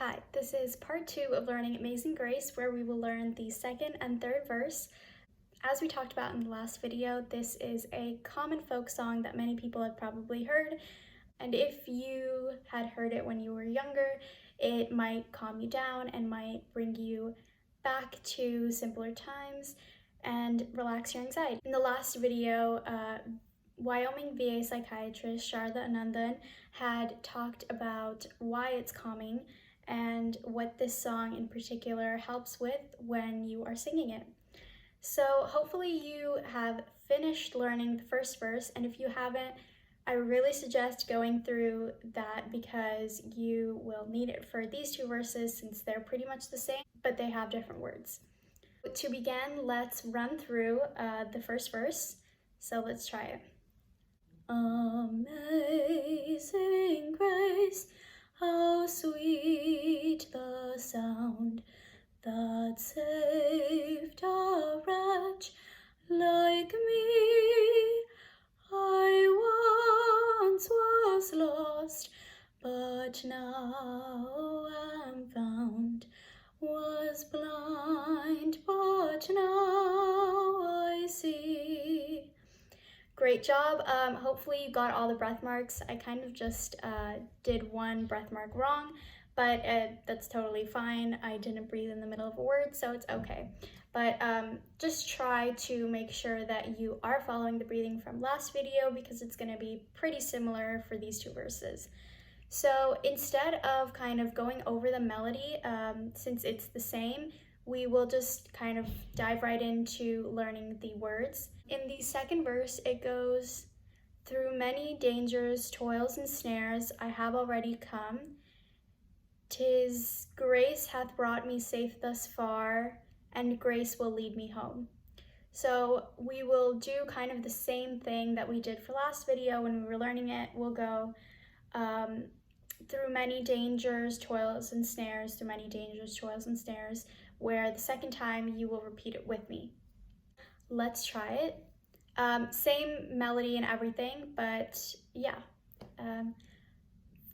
Hi, this is part 2 of learning Amazing Grace, where we will learn the second and third verse. As we talked about in the last video, this is a common folk song that many people have probably heard, and if you had heard it when you were younger, it might calm you down and might bring you back to simpler times and relax your anxiety. In the last video, Wyoming VA psychiatrist Sharda Anandan had talked about why it's calming and what this song in particular helps with when you are singing it. So hopefully you have finished learning the first verse, and if you haven't, I really suggest going through that because you will need it for these two verses since they're pretty much the same, but they have different words. To begin, let's run through the first verse. So let's try it. Amazing grace, how sweet the sound that saved a wretch like me. I once was lost, but now am found. Was blind, but now I see. Great job. Hopefully you got all the breath marks. I kind of just did one breath mark wrong, but that's totally fine. I didn't breathe in the middle of a word, so it's okay. But just try to make sure that you are following the breathing from last video because it's going to be pretty similar for these two verses. So instead of kind of going over the melody, since it's the same, we will just kind of dive right into learning the words. In the second verse, it goes, "Through many dangers, toils, and snares, I have already come. 'Tis grace hath brought me safe thus far, and grace will lead me home." So we will do kind of the same thing that we did for last video when we were learning it. We'll go, through many dangers, toils, and snares, through many dangers, toils, and snares, where the second time you will repeat it with me. Let's try it. Same melody and everything, but yeah.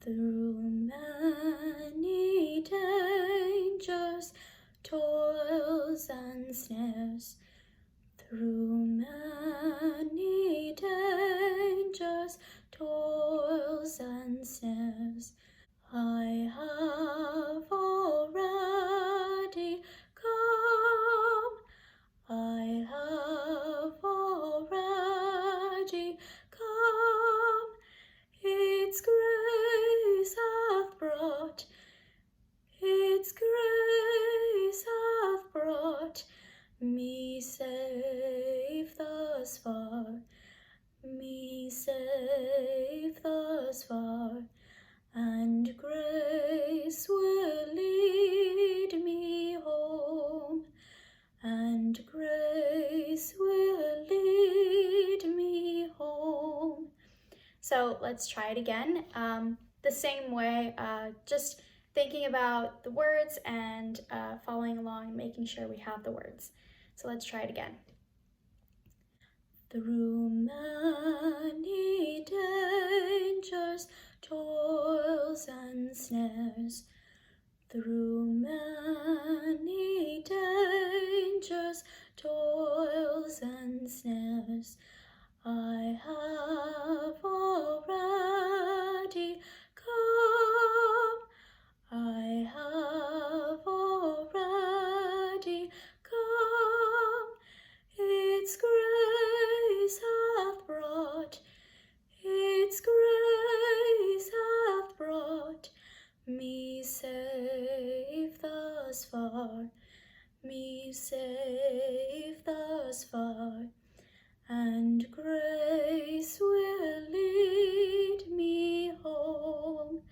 Through many dangers, toils, and snares, through many dangers, toils, and snares, I have already come. I have already come. Its grace hath brought, its grace hath brought me safe thus far, me safe thus far, and grace will lead me home, and grace will lead me home. So let's try it again. The same way, just thinking about the words and following along and making sure we have the words. So let's try it again. Through many dangers, toils, and snares, through many dangers, toils, and snares, I have already come. I have already come. Its grace hath brought, its grace hath brought me safe thus far, me safe thus far, and grace will lead me home,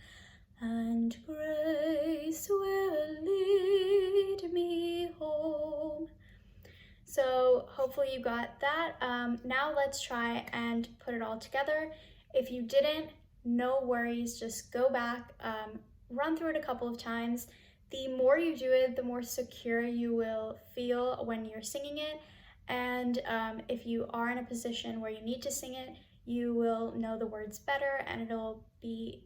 and grace will lead me home. So hopefully you got that. Now let's try and put it all together. If you didn't, no worries, just go back, run through it a couple of times. The more you do it, the more secure you will feel when you're singing it. And if you are in a position where you need to sing it, you will know the words better and it'll be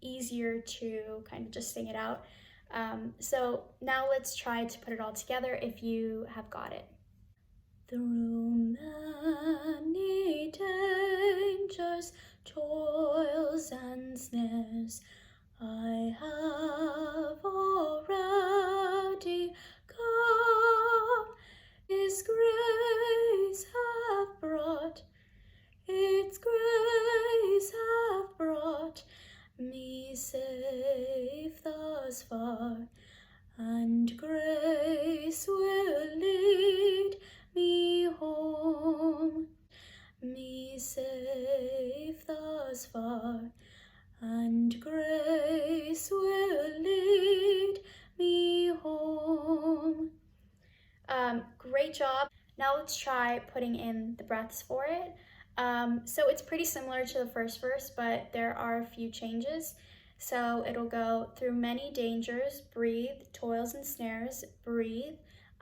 easier to kind of just sing it out. So now let's try to put it all together if you have got it. Through many dangers, toils and snares, I have already come. His grace hath brought, its grace hath brought me safe thus far, and grace will lead me home. Me safe thus far, and grace will lead me home. Great job. Now let's try putting in the breaths for it. So it's pretty similar to the first verse, but there are a few changes. So it'll go through many dangers, breathe, toils and snares, breathe.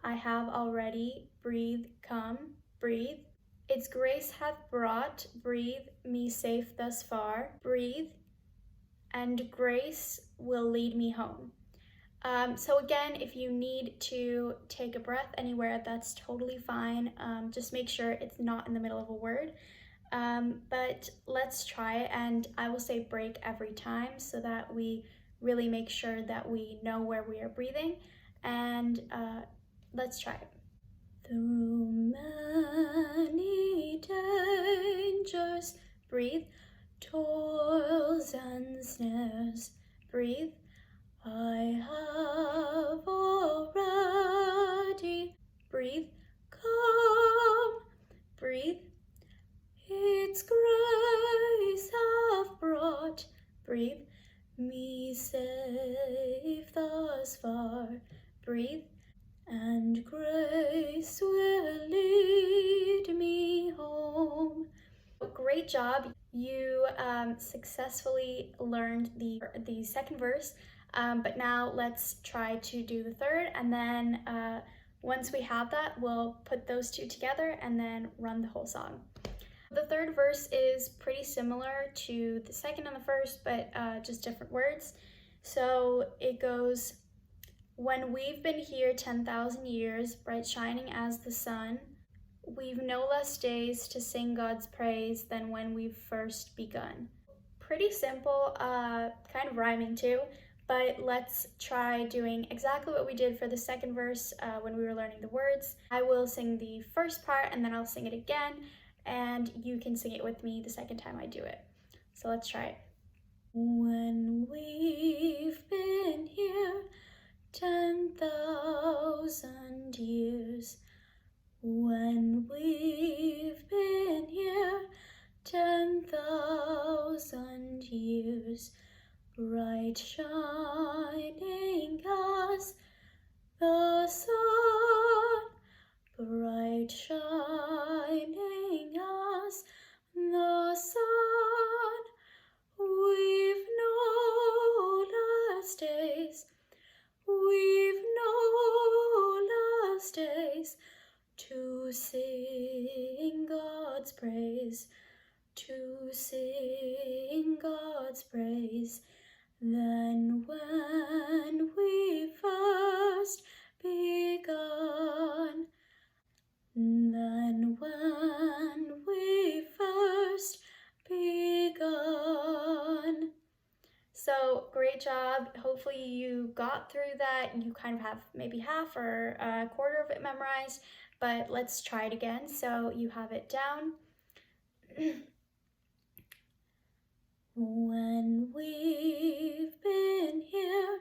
I have already, breathe, come, breathe. Its grace hath brought, breathe, me safe thus far, breathe, and grace will lead me home. So again, if you need to take a breath anywhere, that's totally fine. Just make sure it's not in the middle of a word. But let's try it, and I will say break every time so that we really make sure that we know where we are breathing. And let's try it. Through many dangers, breathe, toils and snares, breathe. I have already, breathe, come, breathe. Its grace hath brought, breathe, me safe thus far, breathe, and grace will lead me home. Great job. You successfully learned the second verse, but now let's try to do the third, and then once we have that, we'll put those two together and then run the whole song. The third verse is pretty similar to the second and the first, but just different words. So it goes, when we've been here 10,000 years, bright shining as the sun, we've no less days to sing God's praise than when we've first begun. Pretty simple, kind of rhyming too, but let's try doing exactly what we did for the second verse when we were learning the words. I will sing the first part and then I'll sing it again, and you can sing it with me the second time I do it. So let's try it. When we've been here 10,000 years, when we've been here 10,000 years, bright shining as the sun, bright shining as the sun, we've no less days, we've no less days to sing God's praise, to sing God's praise, than when we first begun, than when we first begun. So great job. Hopefully you got through that. You kind of have maybe half or a quarter of it memorized, but let's try it again so you have it down. When we've been here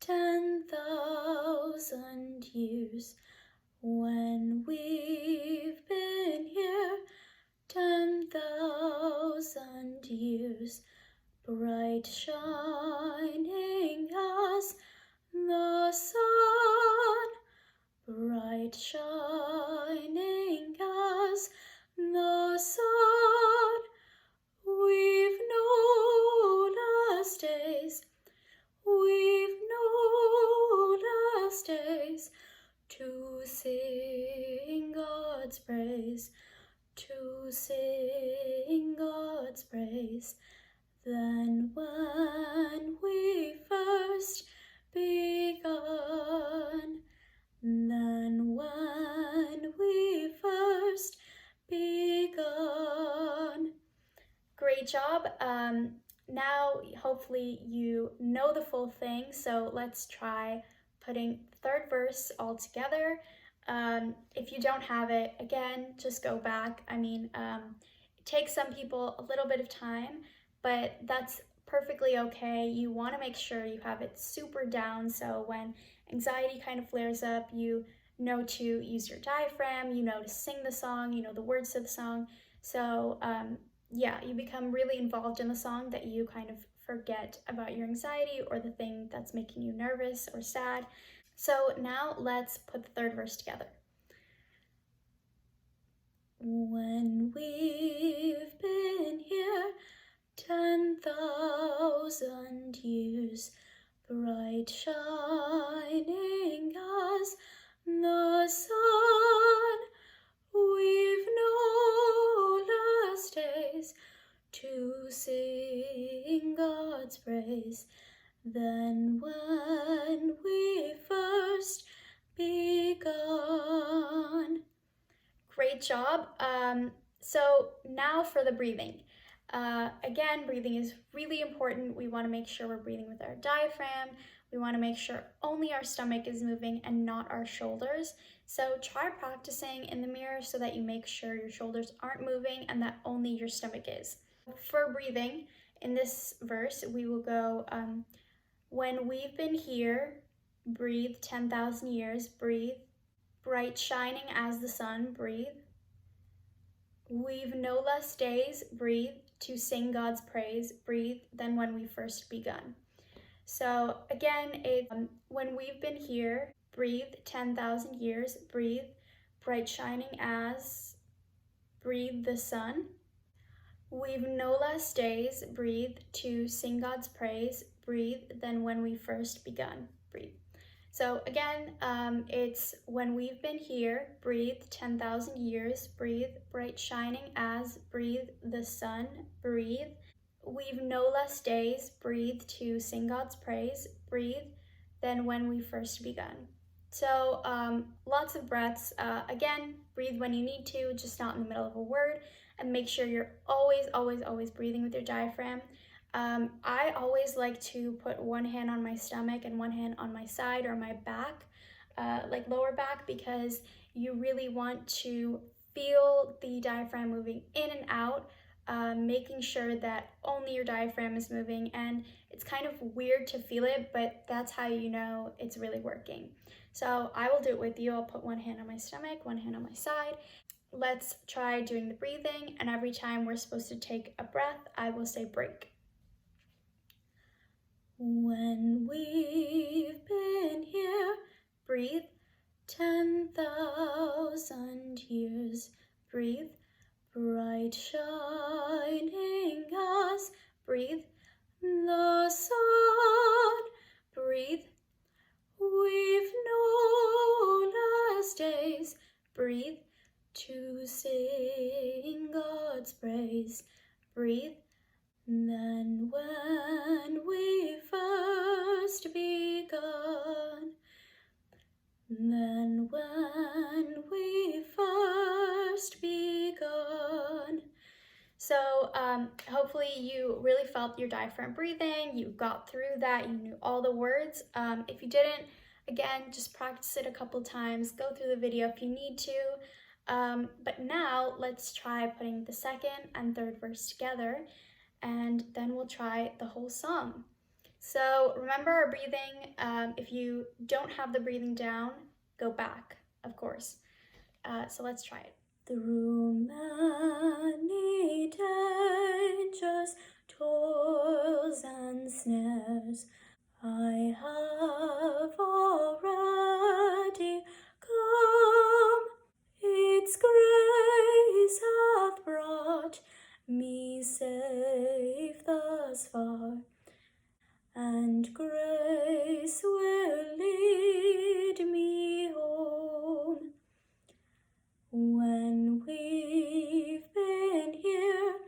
10,000 years, when we've been here 10,000 years, bright shining as the sun, bright shining as the sun, we've no less days, we've no less days to sing God's praise, to sing God's praise, than when we first began. great job. Now, hopefully you know the full thing, so let's try putting the third verse all together. If you don't have it, again, just go back. I mean, it takes some people a little bit of time, but that's perfectly okay. You want to make sure you have it super down, so when anxiety kind of flares up, you know to use your diaphragm, you know to sing the song, you know the words to the song. So yeah, you become really involved in the song that you kind of forget about your anxiety or the thing that's making you nervous or sad. So now let's put the third verse together. When we've been here 10,000 years, bright shining as the sun, we've no less days to sing God's praise than when we first begun. Great job. So now for the breathing. Again, breathing is really important. We want to make sure we're breathing with our diaphragm. We want to make sure only our stomach is moving and not our shoulders. So try practicing in the mirror so that you make sure your shoulders aren't moving and that only your stomach is. For breathing, in this verse, we will go, when we've been here, breathe 10,000 years, breathe. Bright shining as the sun, breathe. We've no less days, breathe, to sing God's praise, breathe, than when we first begun. So again, it's when we've been here, breathe 10,000 years, breathe, bright shining as, breathe the sun. We've no less days, breathe, to sing God's praise, breathe, than when we first begun, breathe. So again, it's when we've been here, breathe 10,000 years, breathe, bright shining as, breathe the sun, breathe. We've no less days, breathe, to sing God's praise, breathe, than when we first begun. So lots of breaths. Again, breathe when you need to, just not in the middle of a word, and make sure you're always breathing with your diaphragm. I always like to put one hand on my stomach and one hand on my side or my back, like lower back, because you really want to feel the diaphragm moving in and out, making sure that only your diaphragm is moving. And it's kind of weird to feel it, but that's how you know it's really working. So I will do it with you. I'll put one hand on my stomach, one hand on my side. Let's try doing the breathing, and every time we're supposed to take a breath, I will say break. When we've been here, breathe 10,000 years, breathe, bright shining as, breathe, the sun, breathe, we've no less days, breathe, to sing God's praise, breathe, than when we first begun, than when we first begun. So hopefully you really felt your diaphragm breathing, you got through that, you knew all the words. If you didn't, again, just practice it a couple times, go through the video if you need to. But now let's try putting the second and third verse together, and then we'll try the whole song. So remember our breathing. If you don't have the breathing down, go back, of course. So let's try it. Through many dangers, toils and snares, I have already come. Its grace hath brought me safe thus far, and grace will lead me home. When we've been here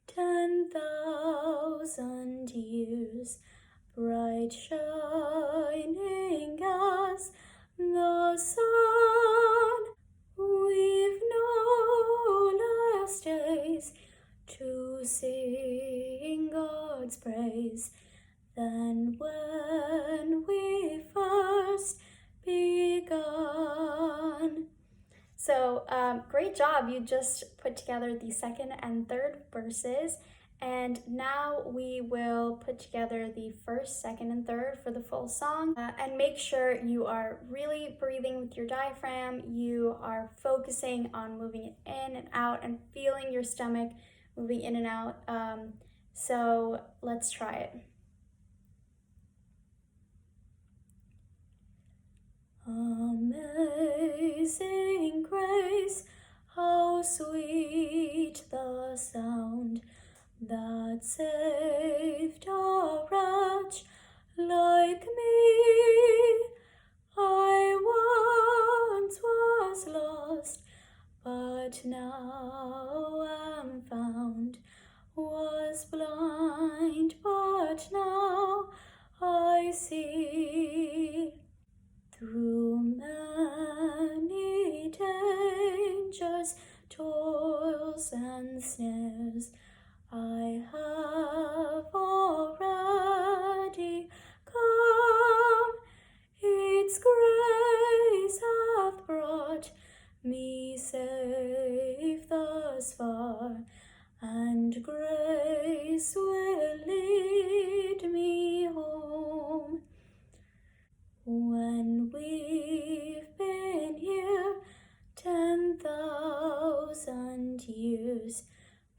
10,000 years, bright shining God's praise than when we first begun. So great job. You just put together the second and third verses. And now we will put together the first, second, and third for the full song. And make sure you are really breathing with your diaphragm. You are focusing on moving it in and out and feeling your stomach moving in and out. So let's try it. Amazing grace, how sweet the sound that saved a wretch like me. I once was lost, but now am found, was blind, but now I see. Through many dangers, toils, and snares, I have already come. Its grace hath brought me safe thus far, and grace will lead me home. When we've been here 10,000 years,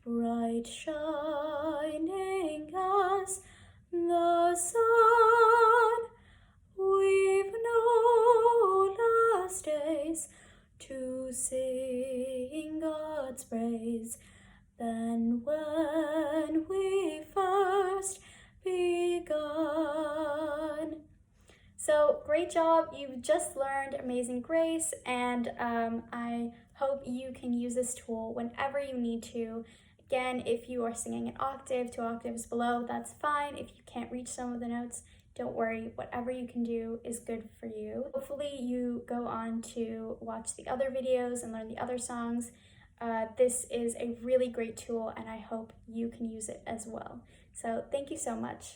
bright shining as the sun, we've no last days to sing God's praise than when we first begun. So great job. You've just learned Amazing Grace, and I hope you can use this tool whenever you need to. Again, if you are singing an octave, 2 octaves below, that's fine. If you can't reach some of the notes, don't worry. Whatever you can do is good for you. Hopefully you go on to watch the other videos and learn the other songs. This is a really great tool, and I hope you can use it as well. So thank you so much.